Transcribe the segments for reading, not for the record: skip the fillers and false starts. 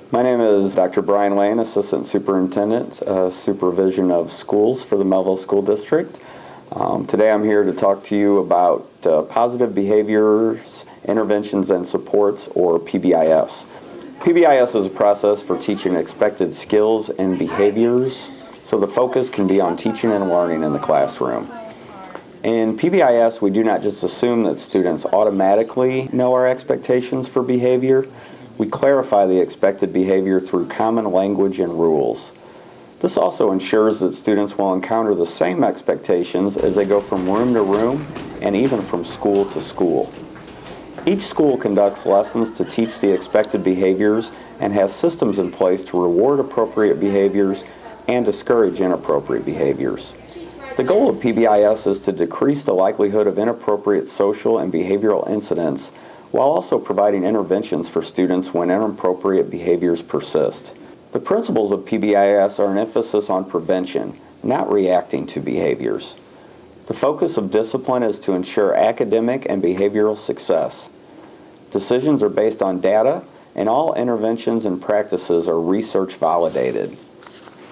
My name is Dr. Brian Lane, Assistant Superintendent, Supervision of Schools for the Melville School District. Today I'm here to talk to you about Positive Behaviors, Interventions, and Supports, or PBIS. PBIS is a process for teaching expected skills and behaviors, so the focus can be on teaching and learning in the classroom. In PBIS, we do not just assume that students automatically know our expectations for behavior. We clarify the expected behavior through common language and rules. This also ensures that students will encounter the same expectations as they go from room to room and even from school to school. Each school conducts lessons to teach the expected behaviors and has systems in place to reward appropriate behaviors and discourage inappropriate behaviors. The goal of PBIS is to decrease the likelihood of inappropriate social and behavioral incidents while also providing interventions for students when inappropriate behaviors persist. The principles of PBIS are an emphasis on prevention, not reacting to behaviors. The focus of discipline is to ensure academic and behavioral success. Decisions are based on data, and all interventions and practices are research validated.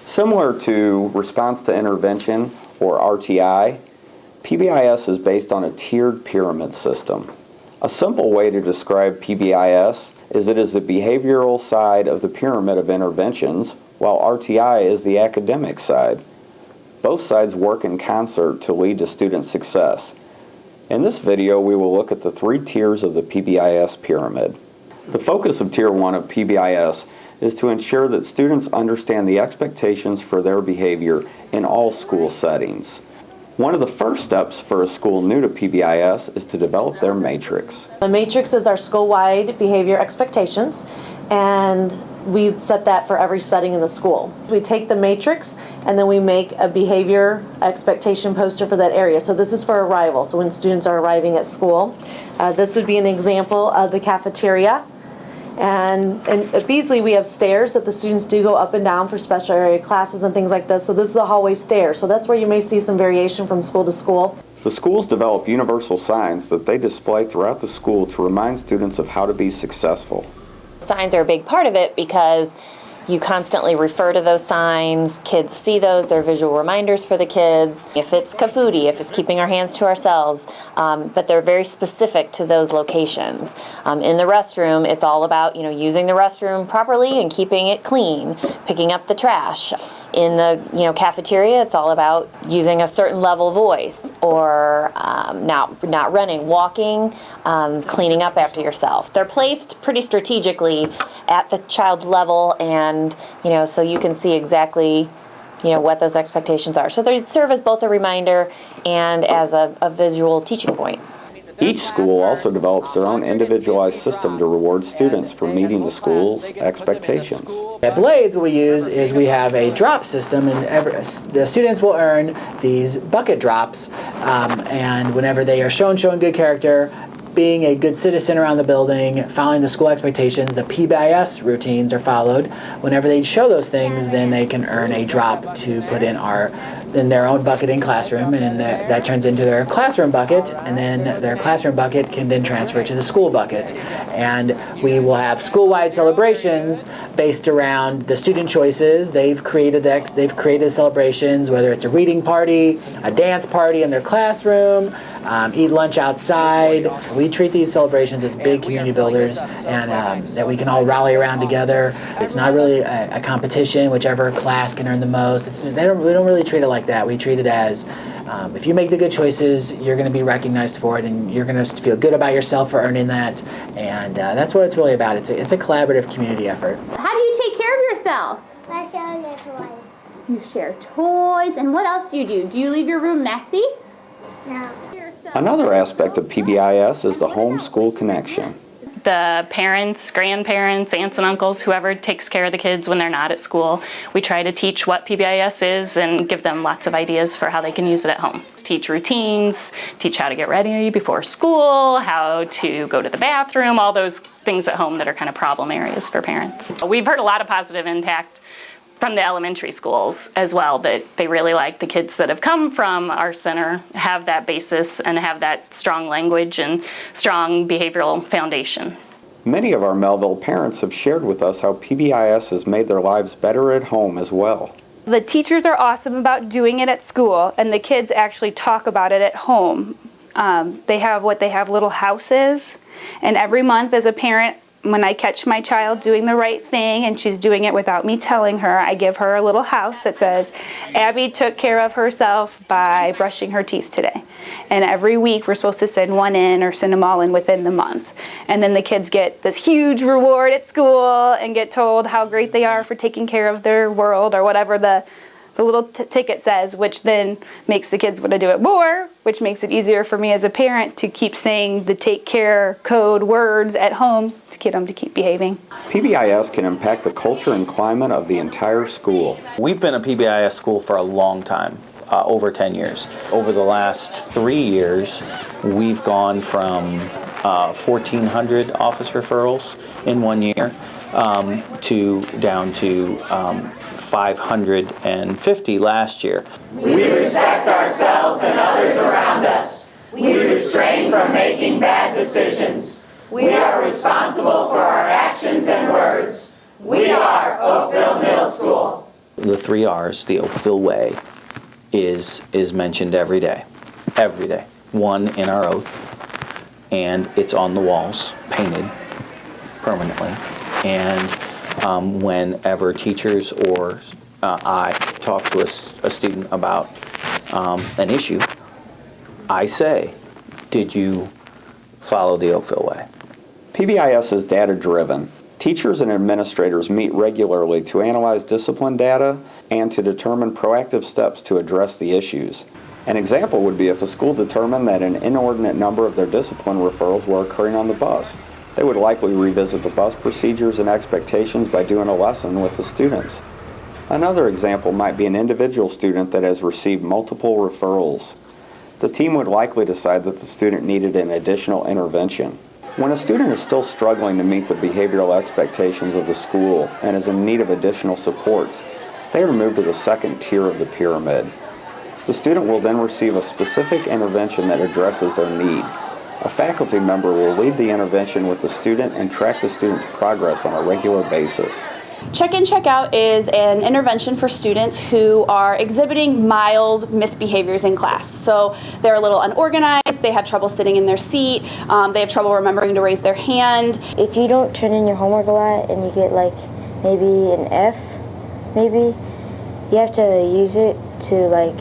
Similar to response to intervention, or RTI, PBIS is based on a tiered pyramid system. A simple way to describe PBIS is it is the behavioral side of the pyramid of interventions, while RTI is the academic side. Both sides work in concert to lead to student success. In this video, we will look at the three tiers of the PBIS pyramid. The focus of Tier 1 of PBIS is to ensure that students understand the expectations for their behavior in all school settings. One of the first steps for a school new to PBIS is to develop their matrix. The matrix is our school-wide behavior expectations, and we set that for every setting in the school. We take the matrix and then we make a behavior expectation poster for that area. So this is for arrival, so when students are arriving at school. This would be an example of the cafeteria. And at Beasley, we have stairs that the students do go up and down for special area classes and things like this. So this is a hallway stair. So that's where you may see some variation from school to school. The schools develop universal signs that they display throughout the school to remind students of how to be successful. Signs are a big part of it because you constantly refer to those signs. Kids see those. They're visual reminders for the kids. If it's CAFUTI, if it's keeping our hands to ourselves, but they're very specific to those locations. In the restroom, it's all about using the restroom properly and keeping it clean, picking up the trash. In the cafeteria, it's all about using a certain level voice, or not running, walking, cleaning up after yourself. They're placed pretty strategically at the child level, and so you can see exactly what those expectations are. So they serve as both a reminder and as a visual teaching point. Each school also develops their own individualized system to reward students for meeting the school's expectations. At Blades, what we use is we have a drop system, and the students will earn these bucket drops, and whenever they are showing good character, being a good citizen around the building, following the school expectations, the PBIS routines are followed. Whenever they show those things, then they can earn a drop to put in their own bucket in classroom, and then that turns into their classroom bucket, and then their classroom bucket can then transfer to the school bucket. And we will have school-wide celebrations based around the student choices. They've created celebrations, whether it's a reading party, a dance party in their classroom, eat lunch outside. We treat these celebrations as big community builders, and that we can all rally around together. It's not really a competition, whichever class can earn the most. We don't really treat it like that. We treat it as if you make the good choices, you're going to be recognized for it, and you're going to feel good about yourself for earning that. And that's what it's really about. It's a collaborative community effort. How do you take care of yourself? By sharing your toys. You share toys, and what else do you do? Do you leave your room messy? No. Another aspect of PBIS is the home-school connection. The parents, grandparents, aunts and uncles, whoever takes care of the kids when they're not at school, we try to teach what PBIS is and give them lots of ideas for how they can use it at home. Teach routines, teach how to get ready before school, how to go to the bathroom, all those things at home that are kind of problem areas for parents. We've heard a lot of positive impact from the elementary schools as well, that they really like the kids that have come from our center have that basis and have that strong language and strong behavioral foundation. Many of our Melville parents have shared with us how PBIS has made their lives better at home as well. The teachers are awesome about doing it at school, and the kids actually talk about it at home. They have little houses, and every month as a parent, when I catch my child doing the right thing and she's doing it without me telling her, I give her a little house that says, Abby took care of herself by brushing her teeth today. And every week we're supposed to send one in or send them all in within the month. And then the kids get this huge reward at school and get told how great they are for taking care of their world or whatever the little ticket says, which then makes the kids want to do it more, which makes it easier for me as a parent to keep saying the take care code words at home to get them to keep behaving. PBIS can impact the culture and climate of the entire school. We've been a PBIS school for a long time, over 10 years. Over the last 3 years, we've gone from 1,400 office referrals in 1 year down to 550 last year. We respect ourselves and others around us. We restrain from making bad decisions. We are responsible for our actions and words. We are Oakville Middle School. The 3 R's, the Oakville Way, is mentioned every day. Every day. One in our oath, and it's on the walls, painted permanently. And whenever teachers or I talk to a student about an issue, I say, did you follow the Oakville Way? PBIS is data-driven. Teachers and administrators meet regularly to analyze discipline data and to determine proactive steps to address the issues. An example would be if a school determined that an inordinate number of their discipline referrals were occurring on the bus. They would likely revisit the bus procedures and expectations by doing a lesson with the students. Another example might be an individual student that has received multiple referrals. The team would likely decide that the student needed an additional intervention. When a student is still struggling to meet the behavioral expectations of the school and is in need of additional supports, they are moved to the second tier of the pyramid. The student will then receive a specific intervention that addresses their need. A faculty member will lead the intervention with the student and track the student's progress on a regular basis. Check-in, check-out is an intervention for students who are exhibiting mild misbehaviors in class. So they're a little unorganized, they have trouble sitting in their seat, they have trouble remembering to raise their hand. If you don't turn in your homework a lot and you get like maybe an F, maybe, you have to use it to like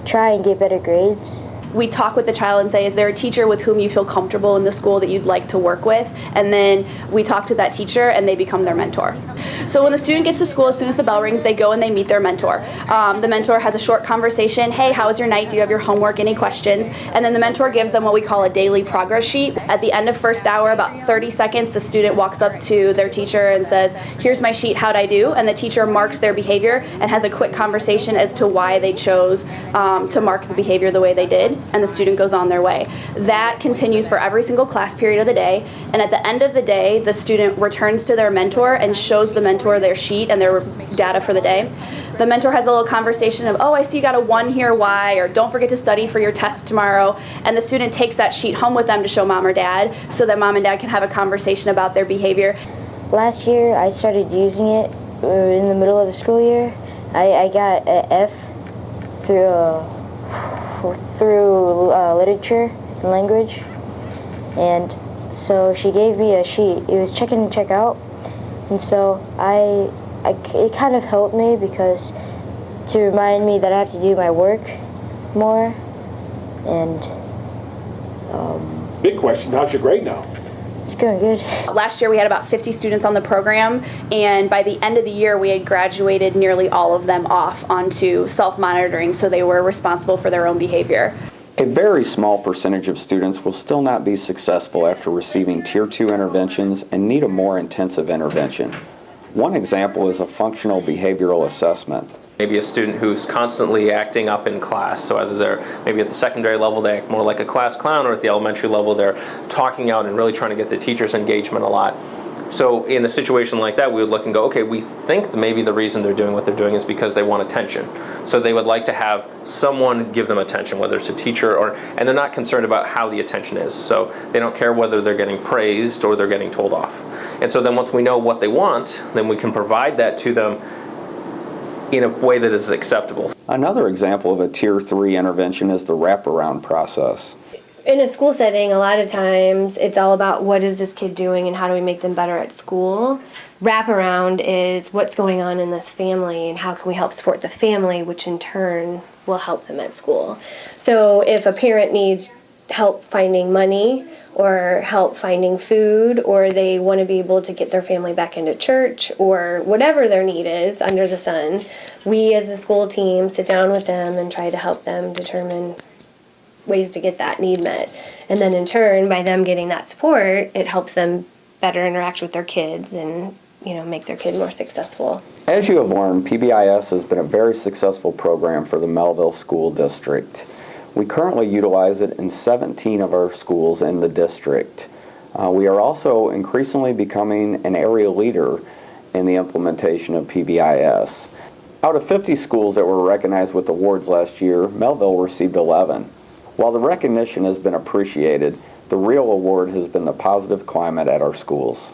try and get better grades. We talk with the child and say, is there a teacher with whom you feel comfortable in the school that you'd like to work with? And then we talk to that teacher and they become their mentor. So when the student gets to school, as soon as the bell rings, they go and they meet their mentor. The mentor has a short conversation. Hey, how was your night? Do you have your homework? Any questions? And then the mentor gives them what we call a daily progress sheet. At the end of first hour, about 30 seconds, the student walks up to their teacher and says, here's my sheet, how'd I do? And the teacher marks their behavior and has a quick conversation as to why they chose to mark the behavior the way they did. And the student goes on their way. That continues for every single class period of the day, and at the end of the day, the student returns to their mentor and shows the mentor their sheet and their data for the day. The mentor has a little conversation of, oh, I see you got a 1 here, why? Or don't forget to study for your test tomorrow. And the student takes that sheet home with them to show mom or dad so that mom and dad can have a conversation about their behavior. Last year, I started using it in the middle of the school year. I got an F through literature and language, and so she gave me a sheet. It was check in and check out, and so it kind of helped me because to remind me that I have to do my work more. And big question, how's your grade now? It's going good. Last year we had about 50 students on the program, and by the end of the year we had graduated nearly all of them off onto self-monitoring, so they were responsible for their own behavior. A very small percentage of students will still not be successful after receiving Tier 2 interventions and need a more intensive intervention. One example is a functional behavioral assessment. Maybe a student who's constantly acting up in class, so either they're maybe at the secondary level they act more like a class clown, or at the elementary level they're talking out and really trying to get the teacher's engagement a lot. So in a situation like that, we would look and go, okay, we think that maybe the reason they're doing what they're doing is because they want attention. So they would like to have someone give them attention, whether it's a teacher and they're not concerned about how the attention is. So they don't care whether they're getting praised or they're getting told off. And so then once we know what they want, then we can provide that to them in a way that is acceptable. Another example of a Tier 3 intervention is the wraparound process. In a school setting, a lot of times it's all about what is this kid doing and how do we make them better at school. Wraparound is what's going on in this family and how can we help support the family, which in turn will help them at school. So if a parent needs help finding money or help finding food, or they want to be able to get their family back into church, or whatever their need is under the sun, we as a school team sit down with them and try to help them determine ways to get that need met. And then in turn, by them getting that support, it helps them better interact with their kids and, make their kid more successful. As you have learned, PBIS has been a very successful program for the Melville School District. We currently utilize it in 17 of our schools in the district. We are also increasingly becoming an area leader in the implementation of PBIS. Out of 50 schools that were recognized with awards last year, Melville received 11. While the recognition has been appreciated, the real award has been the positive climate at our schools.